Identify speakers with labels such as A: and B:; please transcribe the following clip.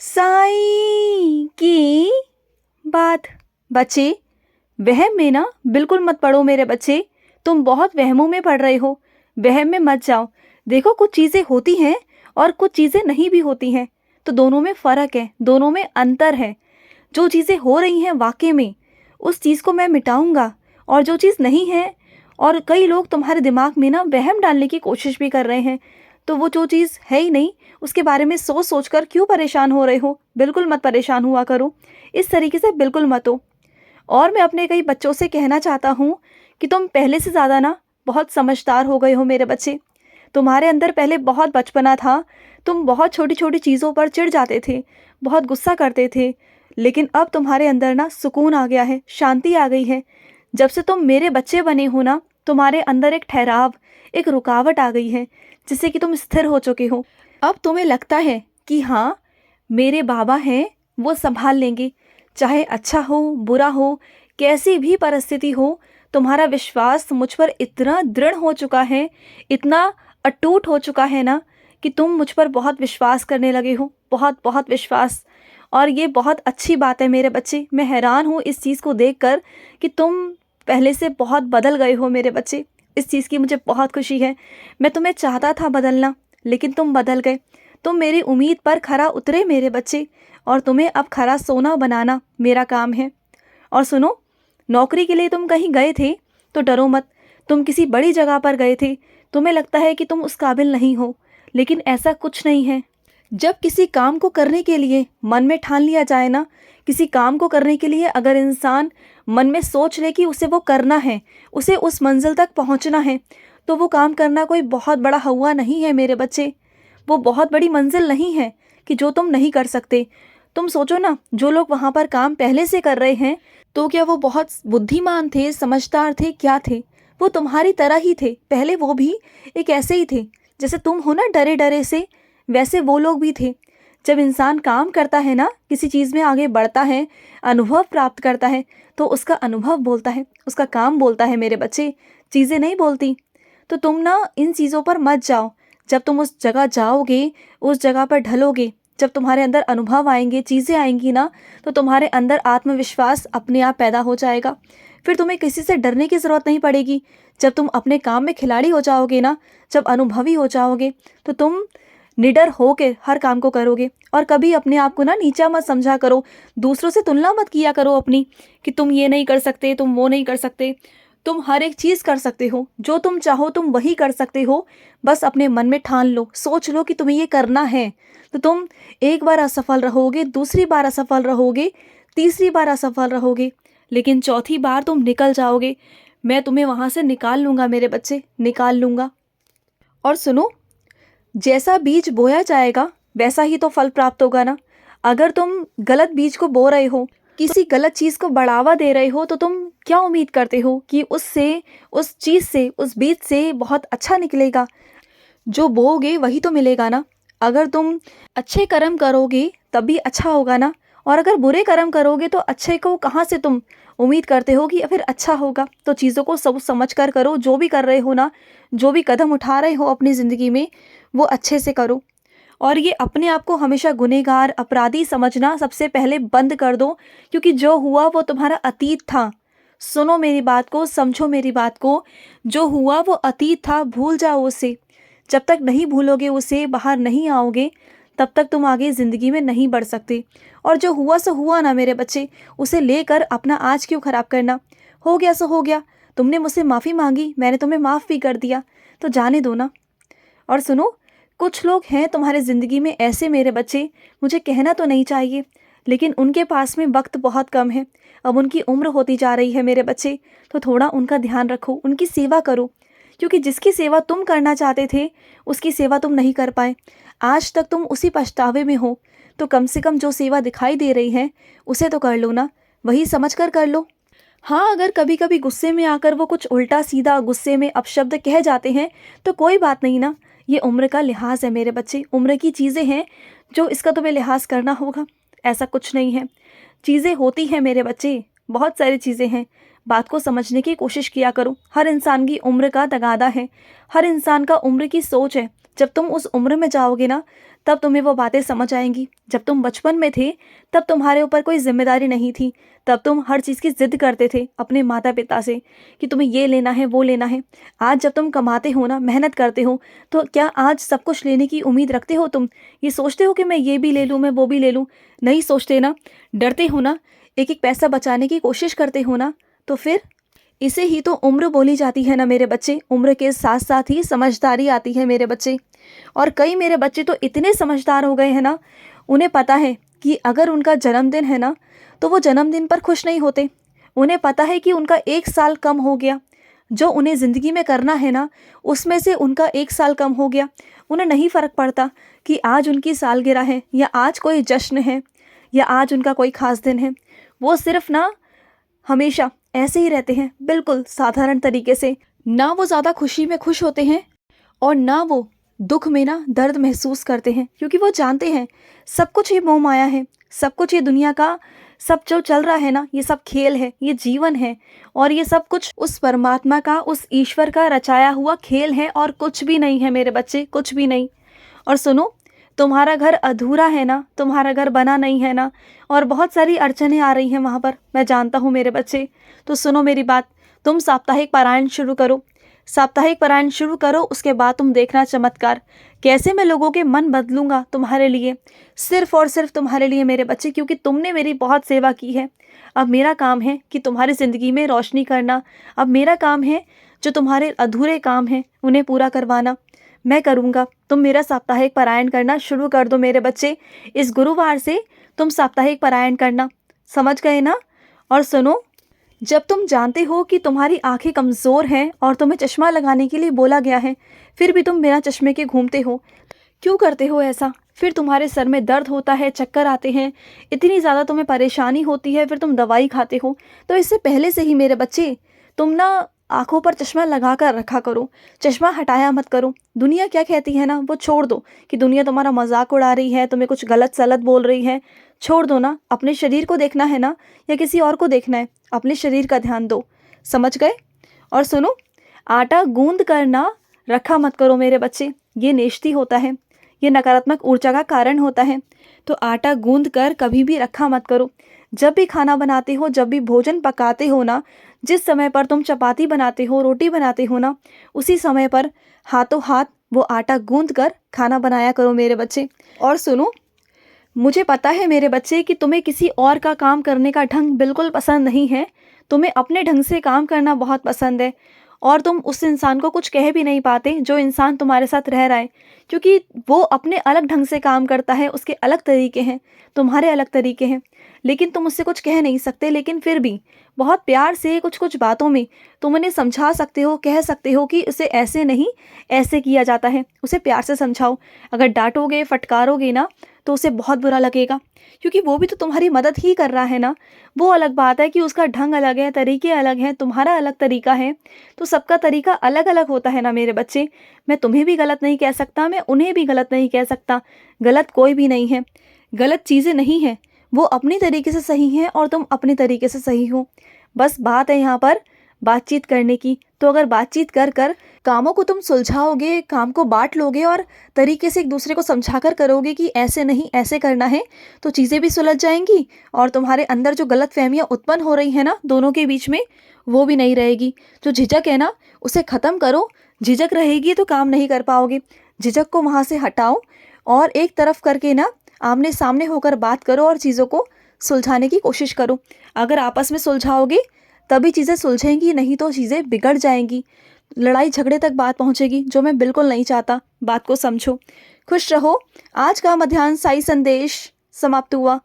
A: साईं की बात। बच्चे, वहम में ना बिल्कुल मत पड़ो मेरे बच्चे। तुम बहुत वहमों में पड़ रहे हो। वहम में मत जाओ। देखो, कुछ चीज़ें होती हैं और कुछ चीज़ें नहीं भी होती हैं, तो दोनों में फ़र्क है, दोनों में अंतर है। जो चीज़ें हो रही हैं वाकई में, उस चीज़ को मैं मिटाऊंगा, और जो चीज़ नहीं है, और कई लोग तुम्हारे दिमाग में ना वहम डालने की कोशिश भी कर रहे हैं, तो वो जो चीज़ है ही नहीं, उसके बारे में सोच सोच कर क्यों परेशान हो रहे हो। बिल्कुल मत परेशान हुआ करो, इस तरीके से बिल्कुल मत हो। और मैं अपने कई बच्चों से कहना चाहता हूँ कि तुम पहले से ज़्यादा ना बहुत समझदार हो गए हो मेरे बच्चे। तुम्हारे अंदर पहले बहुत बचपना था। तुम बहुत छोटी छोटी चीज़ों पर चिढ़ जाते थे, बहुत गुस्सा करते थे, लेकिन अब तुम्हारे अंदर ना सुकून आ गया है, शांति आ गई है। जब से तुम मेरे बच्चे बने हो ना, तुम्हारे अंदर एक ठहराव, एक रुकावट आ गई है, जिससे कि तुम स्थिर हो चुके हो। अब तुम्हें लगता है कि हाँ, मेरे बाबा हैं, वो संभाल लेंगे। चाहे अच्छा हो बुरा हो, कैसी भी परिस्थिति हो, तुम्हारा विश्वास मुझ पर इतना दृढ़ हो चुका है, इतना अटूट हो चुका है ना, कि तुम मुझ पर बहुत विश्वास करने लगे हो, बहुत बहुत विश्वास। और ये बहुत अच्छी बात है मेरे बच्चे। मैं हैरान हूँ इस चीज़ को देखकर कि तुम पहले से बहुत बदल गए हो मेरे बच्चे। इस चीज़ की मुझे बहुत खुशी है। मैं तुम्हें चाहता था बदलना, लेकिन तुम बदल गए। तुम मेरी उम्मीद पर खरा उतरे मेरे बच्चे, और तुम्हें अब खरा सोना बनाना मेरा काम है। और सुनो, नौकरी के लिए तुम कहीं गए थे तो डरो मत। तुम किसी बड़ी जगह पर गए थे, तुम्हें लगता है कि तुम उस काबिल नहीं हो, लेकिन ऐसा कुछ नहीं है। जब किसी काम को करने के लिए मन में ठान लिया जाए ना, किसी काम को करने के लिए अगर इंसान मन में सोच ले कि उसे वो करना है, उसे उस मंजिल तक पहुंचना है, तो वो काम करना कोई बहुत बड़ा हुआ नहीं है मेरे बच्चे। वो बहुत बड़ी मंजिल नहीं है कि जो तुम नहीं कर सकते। तुम सोचो ना, जो लोग वहाँ पर काम पहले से कर रहे हैं, तो क्या वो बहुत बुद्धिमान थे, समझदार थे, क्या थे? वो तुम्हारी तरह ही थे। पहले वो भी एक ऐसे ही थे जैसे तुम हो ना, डरे डरे से, वैसे वो लोग भी थे। जब इंसान काम करता है ना, किसी चीज़ में आगे बढ़ता है, अनुभव प्राप्त करता है, तो उसका अनुभव बोलता है, उसका काम बोलता है मेरे बच्चे, चीज़ें नहीं बोलती। तो तुम ना इन चीज़ों पर मत जाओ। जब तुम उस जगह जाओगे, उस जगह पर ढलोगे, जब तुम्हारे अंदर अनुभव आएंगे, चीज़ें आएंगी ना, तो तुम्हारे अंदर आत्मविश्वास अपने आप पैदा हो जाएगा। फिर तुम्हें किसी से डरने की ज़रूरत नहीं पड़ेगी। जब तुम अपने काम में खिलाड़ी हो जाओगे ना, जब अनुभवी हो जाओगे, तो तुम निडर होकर हर काम को करोगे। और कभी अपने आप को ना नीचा मत समझा करो, दूसरों से तुलना मत किया करो अपनी, कि तुम ये नहीं कर सकते, तुम वो नहीं कर सकते। तुम हर एक चीज़ कर सकते हो, जो तुम चाहो तुम वही कर सकते हो। बस अपने मन में ठान लो, सोच लो कि तुम्हें ये करना है, तो तुम एक बार असफल रहोगे, दूसरी बार असफल रहोगे, तीसरी बार असफल रहोगे, लेकिन चौथी बार तुम निकल जाओगे। मैं तुम्हें वहाँ से निकाल लूँगा मेरे बच्चे, निकाल लूँगा। और सुनो, जैसा बीज बोया जाएगा वैसा ही तो फल प्राप्त होगा ना। अगर तुम गलत बीज को बो रहे हो, किसी गलत चीज़ को बढ़ावा दे रहे हो, तो तुम क्या उम्मीद करते हो कि उससे, उस चीज़ से, उस बीज से बहुत अच्छा निकलेगा? जो बोओगे वही तो मिलेगा ना। अगर तुम अच्छे कर्म करोगे तभी अच्छा होगा ना, और अगर बुरे कर्म करोगे तो अच्छे को कहाँ से तुम उम्मीद करते हो कि फिर अच्छा होगा? तो चीज़ों को सब समझ कर करो, जो भी कर रहे हो ना, जो भी कदम उठा रहे हो अपनी ज़िंदगी में, वो अच्छे से करो। और ये अपने आप को हमेशा गुनहगार, अपराधी समझना सबसे पहले बंद कर दो, क्योंकि जो हुआ वो तुम्हारा अतीत था। सुनो मेरी बात को, समझो मेरी बात को। जो हुआ वो अतीत था, भूल जाओ उसे। जब तक नहीं भूलोगे उसे, बाहर नहीं आओगे, तब तक तुम आगे ज़िंदगी में नहीं बढ़ सकते। और जो हुआ सो हुआ ना मेरे बच्चे, उसे लेकर अपना आज क्यों ख़राब करना? हो गया सो हो गया। तुमने मुझसे माफ़ी मांगी, मैंने तुम्हें माफ़ भी कर दिया, तो जाने दो ना। और सुनो, कुछ लोग हैं तुम्हारे ज़िंदगी में ऐसे मेरे बच्चे, मुझे कहना तो नहीं चाहिए, लेकिन उनके पास में वक्त बहुत कम है। अब उनकी उम्र होती जा रही है मेरे बच्चे, तो थोड़ा उनका ध्यान रखो, उनकी सेवा करो। क्योंकि जिसकी सेवा तुम करना चाहते थे, उसकी सेवा तुम नहीं कर पाए। आज तक तुम उसी पछतावे में हो, तो कम से कम जो सेवा दिखाई दे रही है उसे तो कर लो ना, वही समझ कर लो। हाँ, अगर कभी कभी गुस्से में आकर वो कुछ उल्टा सीधा गुस्से में अपशब्द कह जाते हैं, तो कोई बात नहीं ना। ये उम्र का लिहाज है मेरे बच्चे, उम्र की चीज़ें हैं जो इसका तुम्हें लिहाज करना होगा। ऐसा कुछ नहीं है, चीज़ें होती हैं मेरे बच्चे, बहुत सारी चीज़ें हैं। बात को समझने की कोशिश किया करो। हर इंसान की उम्र का तगादा है, हर इंसान का उम्र की सोच है। जब तुम उस उम्र में जाओगे ना, तब तुम्हें वो बातें समझ आएंगी। जब तुम बचपन में थे तब तुम्हारे ऊपर कोई जिम्मेदारी नहीं थी, तब तुम हर चीज़ की ज़िद करते थे अपने माता पिता से कि तुम्हें ये लेना है, वो लेना है। आज जब तुम कमाते हो ना, मेहनत करते हो, तो क्या आज सब कुछ लेने की उम्मीद रखते हो? तुम ये सोचते हो कि मैं ये भी ले लूँ, मैं वो भी ले लूँ? नहीं सोचते ना, डरते हो ना, एक एक पैसा बचाने की कोशिश करते हो ना। तो फिर इसे ही तो उम्र बोली जाती है ना मेरे बच्चे। उम्र के साथ साथ ही समझदारी आती है मेरे बच्चे। और कई मेरे बच्चे तो इतने समझदार हो गए हैं ना, उन्हें पता है कि अगर उनका जन्मदिन है ना, तो वो जन्मदिन पर खुश नहीं होते। उन्हें पता है कि उनका 1 साल कम हो गया, जो उन्हें ज़िंदगी में करना है ना, उसमें से उनका 1 साल कम हो गया। उन्हें नहीं फ़र्क पड़ता कि आज उनकी सालगिरह है, या आज कोई जश्न है, या आज उनका कोई ख़ास दिन है। वो सिर्फ ना हमेशा ऐसे ही रहते हैं, बिल्कुल साधारण तरीके से। ना वो ज़्यादा खुशी में खुश होते हैं और ना वो दुख में ना दर्द महसूस करते हैं, क्योंकि वो जानते हैं सब कुछ ये मोह माया है, सब कुछ ये दुनिया का, सब जो चल रहा है ना, ये सब खेल है, ये जीवन है, और ये सब कुछ उस परमात्मा का, उस ईश्वर का रचाया हुआ खेल है, और कुछ भी नहीं है मेरे बच्चे, कुछ भी नहीं। और सुनो, तुम्हारा घर अधूरा है ना, तुम्हारा घर बना नहीं है ना, और बहुत सारी अड़चनें आ रही हैं वहाँ पर, मैं जानता हूँ मेरे बच्चे। तो सुनो मेरी बात, तुम साप्ताहिक पारायण शुरू करो, साप्ताहिक पारायण शुरू करो। उसके बाद तुम देखना चमत्कार, कैसे मैं लोगों के मन बदलूंगा तुम्हारे लिए, सिर्फ और सिर्फ तुम्हारे लिए मेरे बच्चे, क्योंकि तुमने मेरी बहुत सेवा की है। अब मेरा काम है कि तुम्हारी ज़िंदगी में रोशनी करना। अब मेरा काम है जो तुम्हारे अधूरे काम हैं उन्हें पूरा करवाना। मैं करूँगा। तुम मेरा साप्ताहिक पारायण करना शुरू कर दो मेरे बच्चे। इस गुरुवार से तुम साप्ताहिक पारायण करना, समझ गए ना? और सुनो, जब तुम जानते हो कि तुम्हारी आंखें कमज़ोर हैं और तुम्हें चश्मा लगाने के लिए बोला गया है, फिर भी तुम बिना चश्मे के घूमते हो, क्यों करते हो ऐसा? फिर तुम्हारे सर में दर्द होता है, चक्कर आते हैं, इतनी ज़्यादा तुम्हें परेशानी होती है, फिर तुम दवाई खाते हो। तो इससे पहले से ही मेरे बच्चे, तुम ना आंखों पर चश्मा लगा कर रखा करो, चश्मा हटाया मत करो। दुनिया क्या कहती है ना, वो छोड़ दो कि दुनिया तुम्हारा मजाक उड़ा रही है, तुम्हें कुछ गलत सलत बोल रही है। छोड़ दो ना, अपने शरीर को देखना है ना, या किसी और को देखना है? अपने शरीर का ध्यान दो, समझ गए? और सुनो, आटा गूंद कर ना रखा मत करो मेरे बच्चे, ये नेश्ती होता है, ये नकारात्मक ऊर्जा का कारण होता है। तो आटा गूंद कर कभी भी रखा मत करो। जब भी खाना बनाते हो, जब भी भोजन पकाते हो ना, जिस समय पर तुम चपाती बनाते हो, रोटी बनाते हो ना, उसी समय पर हाथों हाथ वो आटा गूंद कर खाना बनाया करो मेरे बच्चे। और सुनो, मुझे पता है मेरे बच्चे कि तुम्हें किसी और का काम करने का ढंग बिल्कुल पसंद नहीं है, तुम्हें अपने ढंग से काम करना बहुत पसंद है, और तुम उस इंसान को कुछ कह भी नहीं पाते जो इंसान तुम्हारे साथ रह रहा है, क्योंकि वो अपने अलग ढंग से काम करता है, उसके अलग तरीके हैं, तुम्हारे अलग तरीके हैं। लेकिन तुम उससे कुछ कह नहीं सकते, लेकिन फिर भी बहुत प्यार से कुछ कुछ बातों में तुम उन्हें समझा सकते हो, कह सकते हो कि उसे ऐसे नहीं, ऐसे किया जाता है। उसे प्यार से समझाओ। अगर डांटोगे, फटकारोगे ना, तो उसे बहुत बुरा लगेगा, क्योंकि वो भी तो तुम्हारी मदद ही कर रहा है ना। वो अलग बात है कि उसका ढंग अलग है, तरीके अलग हैं, तुम्हारा अलग तरीका है, तो सबका तरीका अलग अलग होता है ना मेरे बच्चे। मैं तुम्हें भी गलत नहीं कह सकता, मैं उन्हें भी गलत नहीं कह सकता। गलत कोई भी नहीं है, गलत चीज़ें नहीं हैं, वो अपनी तरीके से सही हैं और तुम अपने तरीके से सही हो। बस बात है यहाँ पर बातचीत करने की। तो अगर बातचीत कर कर कामों को तुम सुलझाओगे, काम को बांट लोगे और तरीके से एक दूसरे को समझाकर करोगे कि ऐसे नहीं, ऐसे करना है, तो चीज़ें भी सुलझ जाएंगी, और तुम्हारे अंदर जो गलतफहमियां उत्पन्न हो रही है ना दोनों के बीच में, वो भी नहीं रहेगी। जो झिझक है ना, उसे ख़त्म करो। झिझक रहेगी तो काम नहीं कर पाओगे। झिझक को वहाँ से हटाओ और एक तरफ करके ना आमने सामने होकर बात करो और चीज़ों को सुलझाने की कोशिश करो। अगर आपस में सुलझाओगे तभी चीज़ें सुलझेंगी, नहीं तो चीज़ें बिगड़ जाएंगी, लड़ाई झगड़े तक बात पहुंचेगी, जो मैं बिल्कुल नहीं चाहता। बात को समझो। खुश रहो। आज का मध्याह्न साई संदेश समाप्त हुआ।